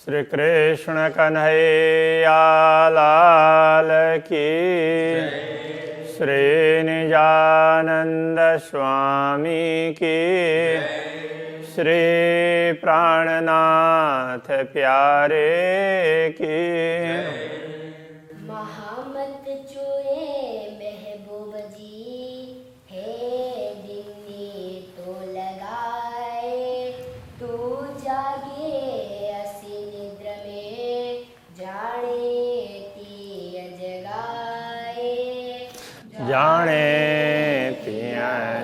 श्री कृष्ण कन्हैया लाल की, श्री निजानंद स्वामी की, श्री प्राणनाथ प्यारे की। महामत चुए महबूब जी है दिल्ली तो लगाए, तू जागे असी निद्र में जाने तिय जगाए, जाने तिय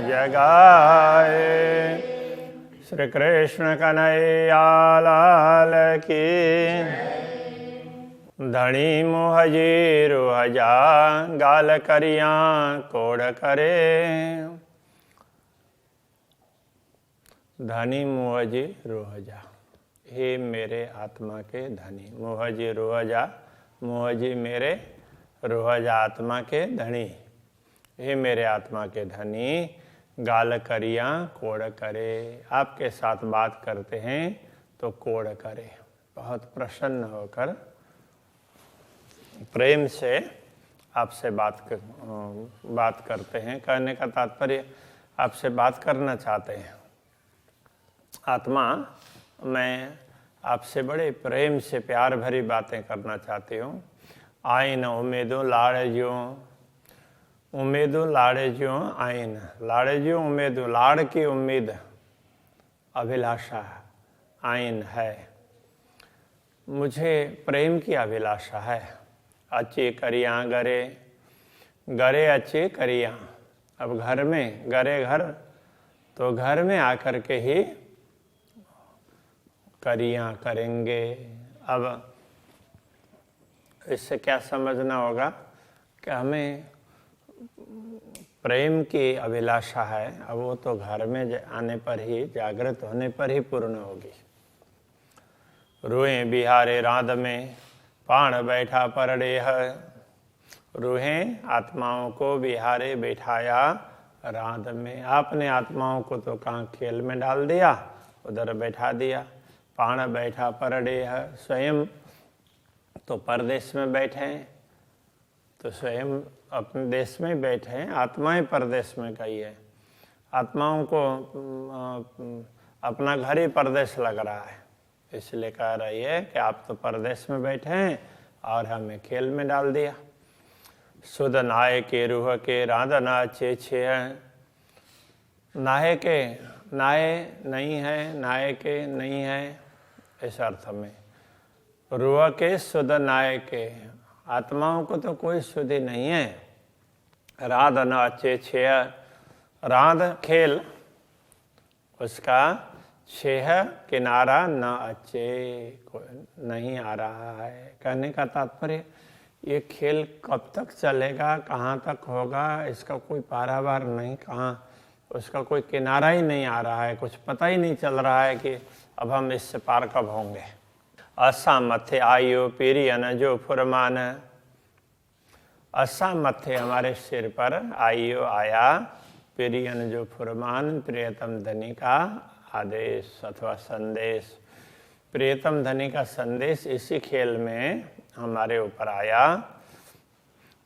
जगाए। श्री कृष्ण कन्हैया लाल की, धनी मोहजी रोहजा गाल करिया कोड़ करे। धनी मोहजी रोहजा, हे मेरे आत्मा के धनी। मोहजी रोहजा, मोहजी मेरे, रोहजा आत्मा के धनी। हे मेरे आत्मा के धनी, गाल करिया कोड़ करे। आपके साथ बात करते हैं तो कोड़ करे, बहुत प्रसन्न होकर प्रेम से आपसे बात करते हैं। कहने का तात्पर्य आपसे बात करना चाहते हैं। आत्मा, मैं आपसे बड़े प्रेम से प्यार भरी बातें करना चाहती हूँ। आइन उम्मीदों लाड़ज्यों, उम्मीदों लाड़ज्यों आइन, लाड़ज्यों उम्मीदों, लाड़ की उम्मीद अभिलाषा आइन है। मुझे प्रेम की अभिलाषा है। अच्छी करिया गरे, गरे अच्छी करिया। अब घर में गरे घर, तो घर में आकर के ही करिया करेंगे। अब इससे क्या समझना होगा कि हमें प्रेम की अभिलाषा है, अब वो तो घर में आने पर ही, जागृत होने पर ही पूर्ण होगी। रूहें बिहारे राध में पाण बैठा परडेह, रूहें आत्माओं को बिहारे बैठाया राध में। आपने आत्माओं को तो कहाँ खेल में डाल दिया, उधर बैठा दिया। पाण बैठा परडेह, स्वयं तो परदेश में बैठे हैं, तो स्वयं अपने देश में बैठे हैं, आत्माएं परदेश में गई है। आत्माओं को अपना घर ही परदेश लग रहा है, इसलिए कह रही है कि आप तो परदेश में बैठे हैं और हमें खेल में डाल दिया। सुध नाय के रूह के राधना चे छे है। नाहे के, नाये नहीं है, नाये के नहीं है, इस अर्थ में। रूह के सुध नाय के, आत्माओं को तो कोई शुद्धि नहीं है। राध न अच्छे छेह, राध खेल उसका, छेह किनारा न अच्छे नहीं आ रहा है। कहने का तात्पर्य ये खेल कब तक चलेगा, कहाँ तक होगा, इसका कोई पारावार नहीं, कहाँ उसका कोई किनारा ही नहीं आ रहा है। कुछ पता ही नहीं चल रहा है कि अब हम इससे पार कब होंगे। असा मथे आयो पीरियन जो फुरमान, असा मथे हमारे सिर पर आयो आया, पीरियन जो फुरमान, प्रियतम धनी का आदेश अथवा संदेश। प्रियतम धनी का संदेश इसी खेल में हमारे ऊपर आया।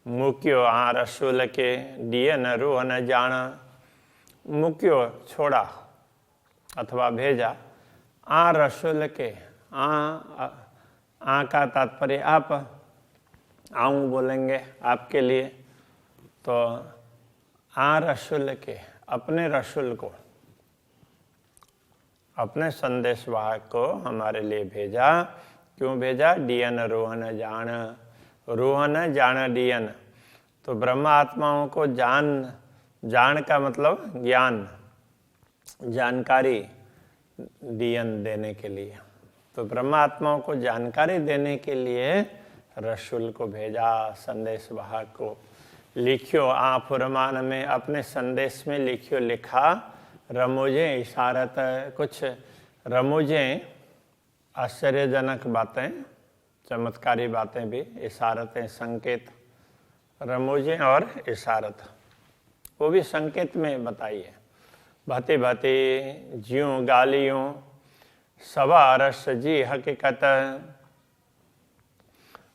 मुक्यो आ रसूल के दिए न रूह न जाना, मुक्यो छोड़ा अथवा भेजा, आ रसूल के, आ का तात्पर्य आप, आऊँ बोलेंगे आपके लिए, तो आ रसूल के, अपने रसूल को, अपने संदेश वाहक को हमारे लिए भेजा। क्यों भेजा? डियन रोहन जान, रोहन जान डियन, तो ब्रह्म आत्माओं को जान का मतलब ज्ञान, जानकारी, डियन देने के लिए। तो ब्रह्म आत्माओं को जानकारी देने के लिए रसूल को भेजा, संदेश वाहक को। लिखियो आ फुरमान में, अपने संदेश में लिखियो, लिखा। रमूजें इशारत, कुछ रमूजें आश्चर्यजनक बातें, चमत्कारी बातें भी, इशारतें संकेत, रमूजें और इशारत, वो भी संकेत में बताइए। भांति भांति ज्यों गालियों, सब अरस जी हकीकत।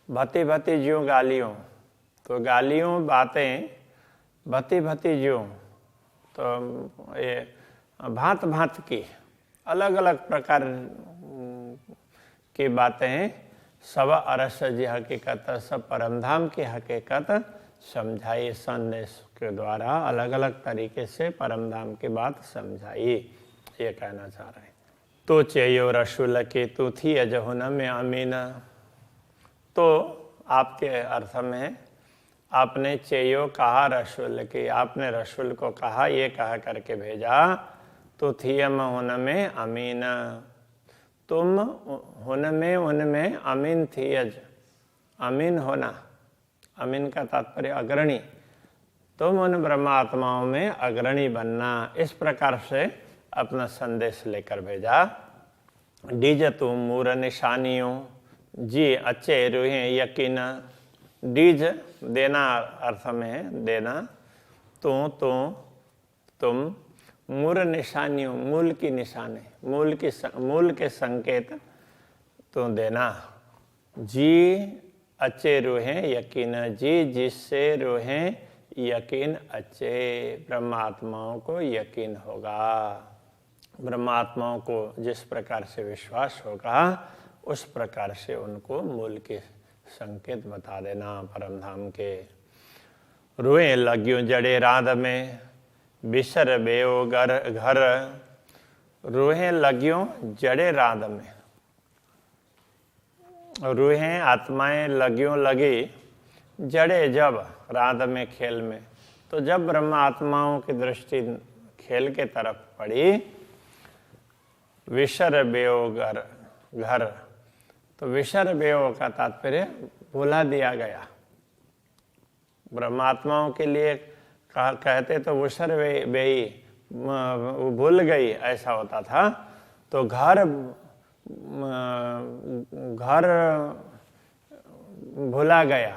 भती भती ज्यों गालियों, तो गालियों बातें भती भती ज्यों, तो ये भांत भांत की अलग अलग प्रकार की बातें सब अरस जी हकीकत, सब परमधाम की हकीकत समझाई। संदेश के द्वारा अलग अलग तरीके से परमधाम की बात समझाई, ये कहना चाह रहे हैं। तो चेयो रसूल के तू थी अजहुन में अमीन। तो आपके अर्थ में आपने चेयो कहा रसूल की, आपने रसूल को कहा, ये कहा करके भेजा। तो थी हुन में अमीन, तुम हुन में उनमें अमीन थी। अमीन होना, अमीन का तात्पर्य अग्रणी, तुम उन ब्रह्मात्माओं में अग्रणी बनना, इस प्रकार से अपना संदेश लेकर भेजा। डीज तुम मूर निशानियों जी अच्छे रूहे यकीन। डीज देना अर्थ में देना, तुम मूर निशानियों, मूल की निशाने, मूल के संकेत तो देना। जी अच्छे रूहें यकीन, जी जिससे रूहें यकीन अच्छे, ब्रह्मात्माओं को यकीन होगा। ब्रह्मात्माओं को जिस प्रकार से विश्वास होगा उस प्रकार से उनको मूल के संकेत बता देना परमधाम के। रोए लग्यों जड़े रात में बिसर बेओ घर। रूहें लग्यों जड़े रात में, रूहें आत्माएं लग्यों लगी जड़े जब रात में खेल में। तो जब ब्रह्मा आत्माओं की दृष्टि खेल के तरफ पड़ी, विसर बेओ घर, तो विसर बेओ का तात्पर्य भुला दिया गया। ब्रह्मात्माओं के लिए कहते तो विसर बेई, भूल गई, ऐसा होता था। तो घर भुला गया,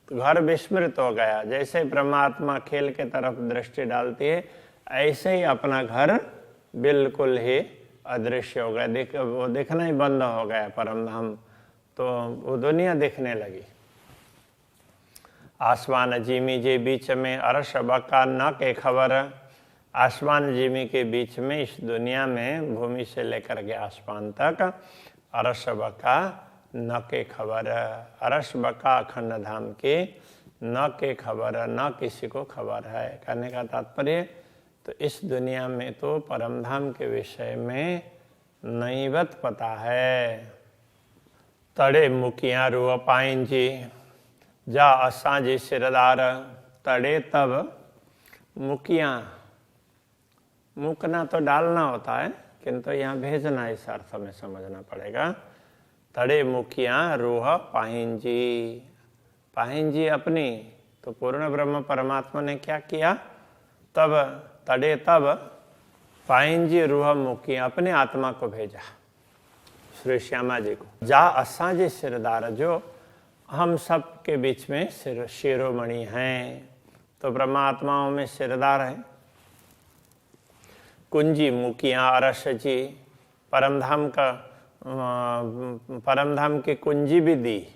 घर विस्मृत हो गया। जैसे परमात्मा खेल के तरफ दृष्टि डालती है, ऐसे ही अपना घर बिल्कुल ही अदृश्य हो गया, वो दिखना ही बंद हो गया परमधाम। तो वो दुनिया दिखने लगी। आसमान जिमी के बीच में अरश बका न के खबर। आसमान जिमी के बीच में, इस दुनिया में भूमि से लेकर के आसमान तक अरश बका न के खबर। अरश बका अखंड धाम की न के खबर, न किसी को खबर है। कहने का तात्पर्य, तो इस दुनिया में तो परमधाम के विषय में नईवत पता है। तड़े मुखियां रू पाइन जी जा असांजी सिरदार। तड़े तब मुखियां, मुकना तो डालना होता है, किंतु यहाँ भेजना इस अर्थ में समझना पड़ेगा। तड़े मुखियां रूह पाहिन जी, पाहिन जी अपनी, तो पूर्ण ब्रह्म परमात्मा ने क्या किया, तब तड़े तब पाहिन जी रूह मुखियां, अपने आत्मा को भेजा श्री श्यामा जी को। जा असांजी सिरदार, जो हम सब के बीच में शिरोमणि हैं, तो ब्रह्मात्माओं में सिरदार है। कुंजी मुखियां अरस जी, परमधाम का परमधाम की कुंजी भी दी।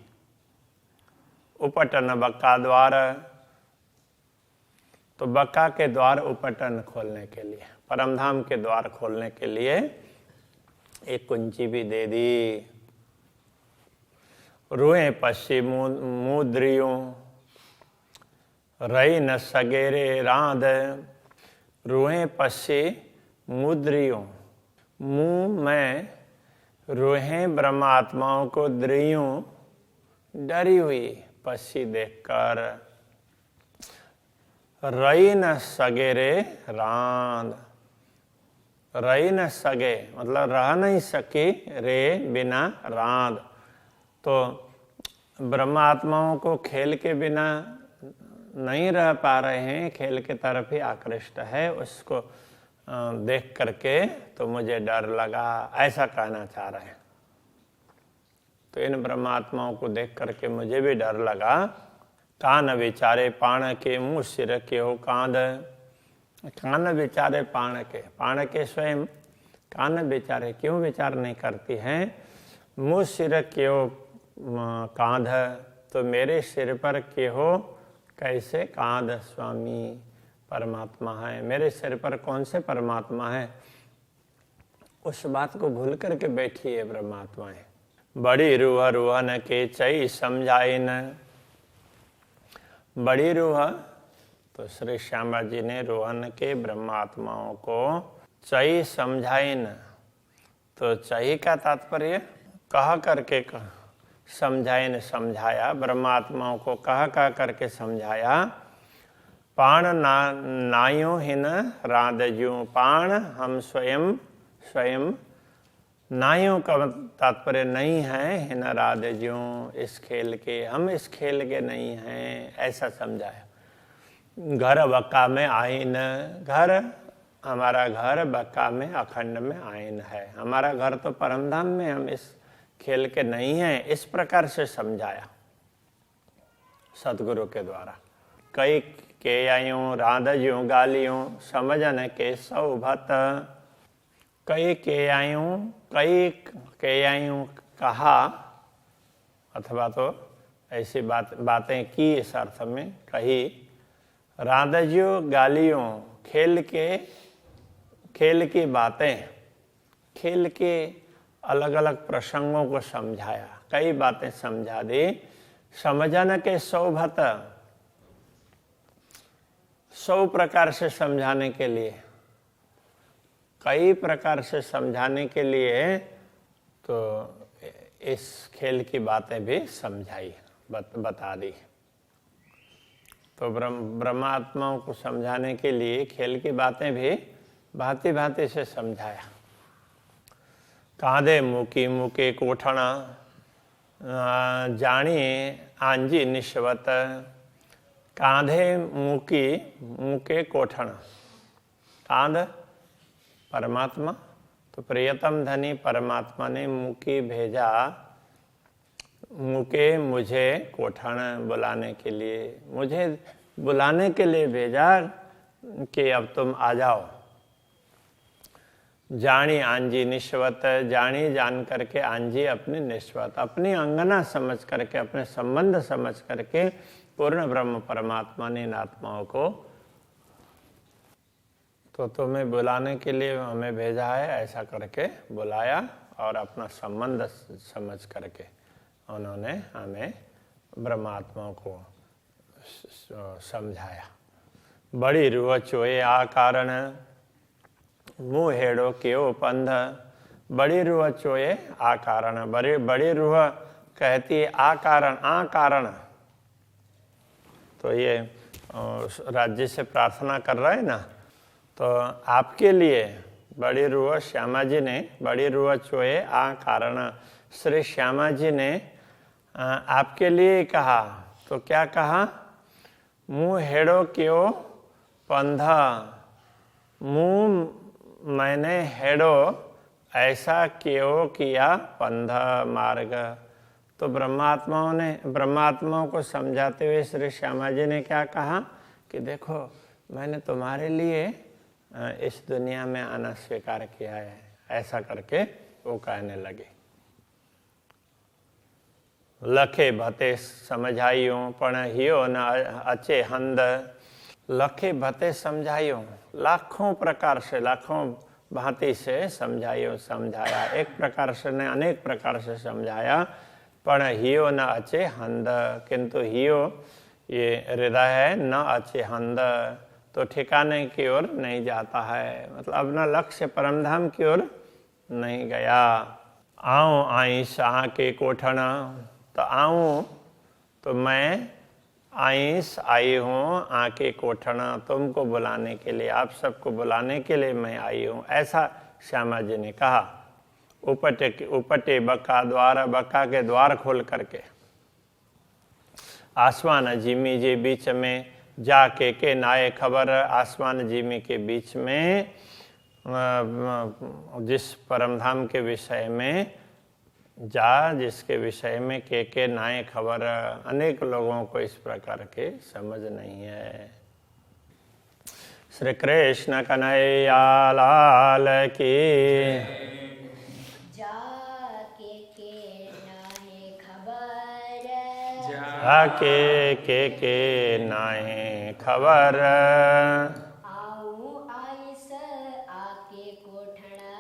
उपटन बक्का द्वार, तो बक्का के द्वार उपटन खोलने के लिए, परमधाम के द्वार खोलने के लिए एक कुंजी भी दे दी। रुए पश्ची मुद्रियों रही न सगेरे रांद। रुए पश्ची मुद्रियों, मुंह में रूहें ब्रह्मात्माओं को द्रियों डरी हुई पश्ची देखकर। रही न सगेरे रांद, रही न सगे मतलब रह नहीं सकी रे बिना रांद। तो ब्रह्मात्माओं को खेल के बिना नहीं रह पा रहे हैं, खेल के तरफ ही आकृष्ट है, उसको देख करके तो मुझे डर लगा, ऐसा कहना चाह रहे हैं। तो इन ब्रह्मात्माओं को देख करके मुझे भी डर लगा। कान विचारे पाण के मुँह सिर के हो कांध। कान विचारे पाण के स्वयं कान बेचारे क्यों विचार नहीं करती हैं? मुझ सिर क्यों कांध, तो मेरे सिर पर क्यों कैसे कांध स्वामी परमात्मा है, मेरे सिर पर कौन से परमात्मा है? उस बात को भूल करके बैठी है परमात्माएं। बड़ी रूह रूहन के चई समझाए न, बड़ी रूह तो श्री श्यामा जी ने रोहन के ब्रह्मात्माओं को चई समझाए न, तो चई का तात्पर्य कह करके समझाए न, समझाया, ब्रह्मात्माओं को कह करके समझाया। पाण नायो हिन राधज्यों, पाण हम स्वयं स्वयं, नायों का तात्पर्य नहीं है, हिन राधज्यों इस खेल के, हम इस खेल के नहीं हैं, ऐसा समझाया। घर बक्का में आइन, घर हमारा घर बक्का में अखंड में आइन है, हमारा घर तो परमधाम में, हम इस खेल के नहीं हैं, इस प्रकार से समझाया सतगुरु के द्वारा। कई के आयों राधज्यों गालियों समझन के सौभत, कई के आयों कहा, अथवा तो ऐसी बातें की, इस अर्थ में कही। राधज्यों गालियों, खेल की बातें, खेल के अलग अलग प्रसंगों को समझाया, कई बातें समझा दी। समझन के सौभत, 100 प्रकार से समझाने के लिए, कई प्रकार से समझाने के लिए, तो इस खेल की बातें भी समझाई, बता दी। तो ब्रह्मात्माओं को समझाने के लिए खेल की बातें भी भांति भांति से समझाया। कांधे मुकी मुके कोठना जानिए आंजी निश्वत, कांधे मुके कोठना, कांध परमात्मा, तो प्रियतम धनी परमात्मा ने मुकी भेजा, मुके मुझे कोठन बुलाने के लिए, मुझे बुलाने के लिए भेजा कि अब तुम आ जाओ। जानी आंजी निश्वत, जानी जान करके आंजी अपनी निश्वत, अपनी अंगना समझ करके, अपने संबंध समझ करके पूर्ण ब्रह्म परमात्मा ने इन आत्माओं को, तो तुम्हें बुलाने के लिए हमें भेजा है, ऐसा करके बुलाया और अपना संबंध समझ करके उन्होंने हमें ब्रह्मात्माओं को समझाया। बड़ी रूह चोए आ कारण, मुँह हेड़ो क्यों पंध, बड़ी रूह चोए आ कारण, बड़ी रूह कहती है आ कारण, तो ये राज्य से प्रार्थना कर रहे हैं ना, तो आपके लिए बड़ी रूह श्यामा जी ने, बड़ी रूह चोए आ कारण, श्री श्यामा जी ने आपके लिए कहा। तो क्या कहा? मुँह हेड़ो क्यों पंधा, मुँह मैंने हेड़ो ऐसा क्यों किया पंधा मार्ग। तो ब्रह्मात्माओं को समझाते हुए श्री श्यामा जी ने क्या कहा कि देखो मैंने तुम्हारे लिए इस दुनिया में आना स्वीकार किया है, ऐसा करके वो कहने लगे। लखे भते समझाइयो पण हियो न अचे हंद, लखे भते समझाइयो, लाखों प्रकार से, लाखों भांति से समझाया, एक प्रकार से ने अनेक प्रकार से समझाया, पण हियो न अचे हंद, किंतु हियो ये हृदय है, न अचे हंद तो ठिकाने की ओर नहीं जाता है, मतलब अपना लक्ष्य परमधाम की ओर नहीं गया। आऊँ आईस आ के कोठना, तो आऊँ तो मैं आईस आई हूँ, आके कोठना तुमको बुलाने के लिए, आप सबको बुलाने के लिए मैं आई हूँ, ऐसा श्यामा जी ने कहा। उपटे बक्का द्वार, बक्का के द्वार खोल करके आसमान जिमी जे बीच में जाके के नाये खबर, आसमान जिमी के बीच में जिस परमधाम के विषय में जा, जिसके विषय में के नाये खबर, अनेक लोगों को इस प्रकार के समझ नहीं है। श्री कृष्ण कन्हैया लाल की। जाके के नाहे खबर, जाके के नाहे खबर। आऊं आइस आके कोठणा,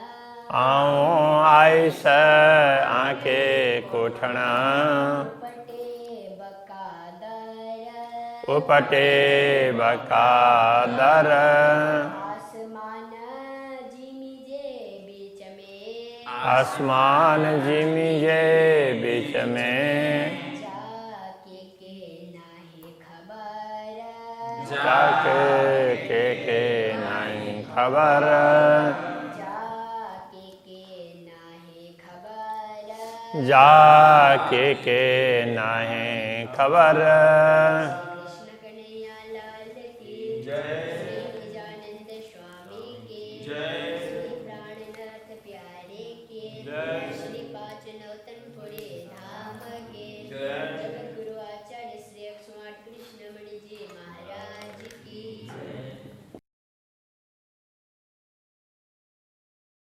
आऊं आइस आके कोठणा। उपटे बकादर। आसमान जिमी जे बीच में, आसमान जिमी जे बीच में। जाके के नाहे खबर, जाके के नहीं खबर। जाके के नाहे खबर, जाके के नहीं खबर। कृष्ण कन्हैया लाल की जय, श्री गजानंद स्वामी की जय, श्री प्राणनाथ प्यारे की जय, श्री पांच नौतन